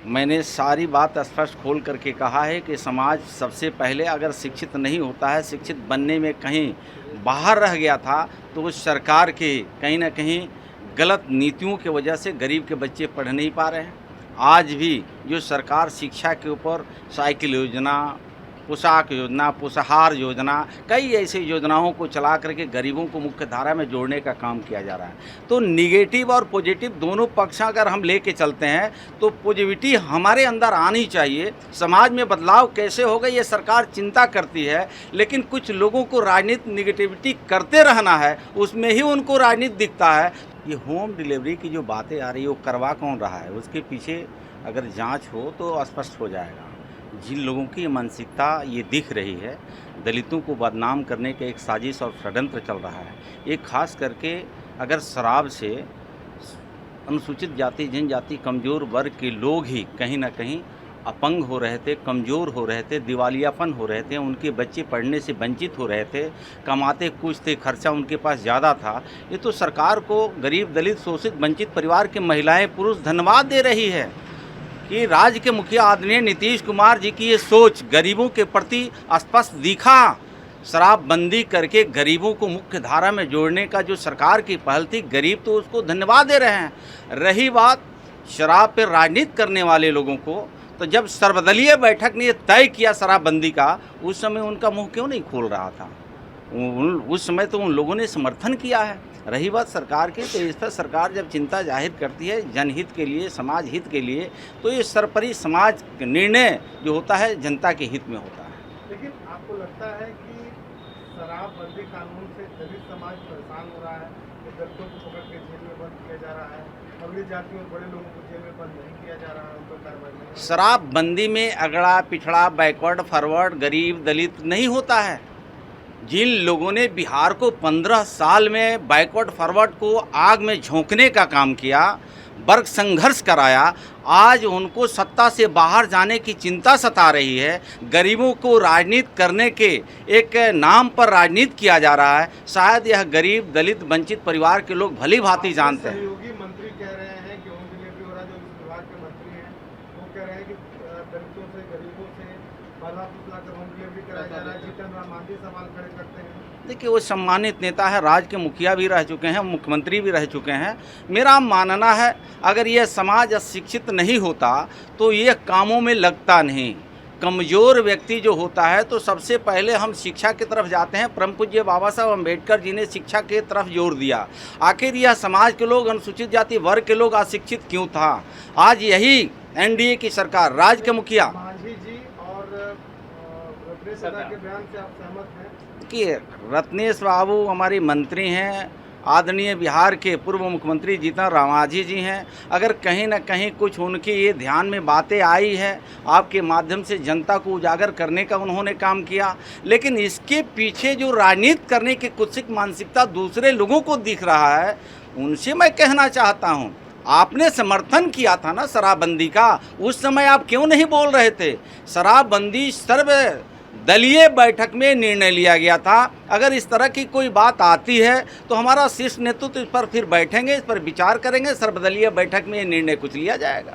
मैंने सारी बात स्पष्ट खोल करके कहा है कि समाज सबसे पहले अगर शिक्षित नहीं होता है, शिक्षित बनने में कहीं बाहर रह गया था, तो उस सरकार के कहीं ना कहीं गलत नीतियों की वजह से गरीब के बच्चे पढ़ नहीं पा रहे हैं। आज भी जो सरकार शिक्षा के ऊपर साइकिल योजना, पोशाक योजना, पोषाहार योजना, कई ऐसी योजनाओं को चला करके गरीबों को मुख्य धारा में जोड़ने का काम किया जा रहा है। तो निगेटिव और पॉजिटिव दोनों पक्ष अगर हम लेके चलते हैं तो पॉजिटिविटी हमारे अंदर आनी चाहिए। समाज में बदलाव कैसे होगा ये सरकार चिंता करती है, लेकिन कुछ लोगों को राजनीति निगेटिविटी करते रहना है, उसमें ही उनको राजनीति दिखता है। ये होम डिलीवरी की जो बातें आ रही है वो करवा कौन रहा है, उसके पीछे अगर जाँच हो तो स्पष्ट हो जाएगा। जिन लोगों की मानसिकता ये दिख रही है, दलितों को बदनाम करने का एक साजिश और षड्यंत्र चल रहा है। एक खास करके अगर शराब से अनुसूचित जाति, जनजाति, कमज़ोर वर्ग के लोग ही कहीं ना कहीं अपंग हो रहे थे, कमज़ोर हो रहे थे, दिवालियापन हो रहे थे, उनके बच्चे पढ़ने से वंचित हो रहे थे, कमाते कुछ थे, खर्चा उनके पास ज़्यादा था। ये तो सरकार को गरीब, दलित, शोषित, वंचित परिवार के महिलाएँ, पुरुष धन्यवाद दे रही है कि राज्य के मुखिया आदरणीय नीतीश कुमार जी की ये सोच गरीबों के प्रति स्पष्ट दिखा। शराबबंदी करके गरीबों को मुख्य धारा में जोड़ने का जो सरकार की पहल थी, गरीब तो उसको धन्यवाद दे रहे हैं। रही बात शराब पर राजनीति करने वाले लोगों को, तो जब सर्वदलीय बैठक ने तय किया शराबबंदी का, उस समय उनका मुँह क्यों नहीं खोल रहा था? उस समय तो उन लोगों ने समर्थन किया है। रही बात सरकार की, तो इस पर सरकार जब चिंता जाहिर करती है जनहित के लिए, समाज हित के लिए, तो ये सर्वोपरि समाज निर्णय जो होता है जनता के हित में होता है। लेकिन आपको लगता है कि शराबबंदी कानून से दलित समाज परेशान हो रहा है, तो दलितों को पकड़ के जेल में बंद किया जा रहा है, अगली जातियों और बड़े लोगों को जेल में बंद नहीं किया जा रहा है, उन पर कार्रवाई नहीं? शराबबंदी में अगड़ा पिछड़ा, बैकवर्ड, फॉरवर्ड, गरीब, दलित नहीं होता है। जिन लोगों ने बिहार को 15 साल में बैकवर्ड फॉरवर्ड को आग में झोंकने का काम किया, वर्ग संघर्ष कराया, आज उनको सत्ता से बाहर जाने की चिंता सता रही है। गरीबों को राजनीति करने के एक नाम पर राजनीति किया जा रहा है। शायद यह गरीब, दलित, वंचित परिवार के लोग भली भांति जानते हैं। सहयोगी मंत्री कह रहे हैं कि होम डिलीवरी हो रहा है, जो इस विभाग के मंत्री हैं वो कह रहे हैं कि दलितों से, गरीबों से भला पुतला कर होम डिलीवरी कराया जा रहा है। जीतन राम मांझी सवाल खड़े करते हैं। देखिए, वो सम्मानित नेता है, राज्य के मुखिया भी रह चुके हैं, मुख्यमंत्री भी रह चुके हैं। मेरा मानना है अगर ये समाज शिक्षित नहीं होता तो ये कामों में लगता नहीं। कमज़ोर व्यक्ति जो होता है तो सबसे पहले हम शिक्षा की तरफ जाते हैं। परम पूज्य बाबा साहब अम्बेडकर जी ने शिक्षा की तरफ जोर दिया। आखिर यह समाज के लोग, अनुसूचित जाति वर्ग के लोग अशिक्षित क्यों था? आज यही एनडीए की सरकार, राज्य के मुखिया मांझी जी और रत्नेश सदा के बयान से आप सहमत हैं? कि रत्नेश बाबू हमारे मंत्री हैं, आदरणीय बिहार के पूर्व मुख्यमंत्री जीतन राम मांझी जी हैं। अगर कहीं ना कहीं कुछ उनके ये ध्यान में बातें आई है, आपके माध्यम से जनता को उजागर करने का उन्होंने काम किया, लेकिन इसके पीछे जो राजनीति करने की कुत्सित मानसिकता दूसरे लोगों को दिख रहा है, उनसे मैं कहना चाहता हूँ, आपने समर्थन किया था ना शराबबंदी का, उस समय आप क्यों नहीं बोल रहे थे? शराबबंदी सर्व दलीय बैठक में निर्णय लिया गया था। अगर इस तरह की कोई बात आती है तो हमारा शीर्ष नेतृत्व इस पर फिर बैठेंगे, इस पर विचार करेंगे, सर्वदलीय बैठक में निर्णय कुछ लिया जाएगा।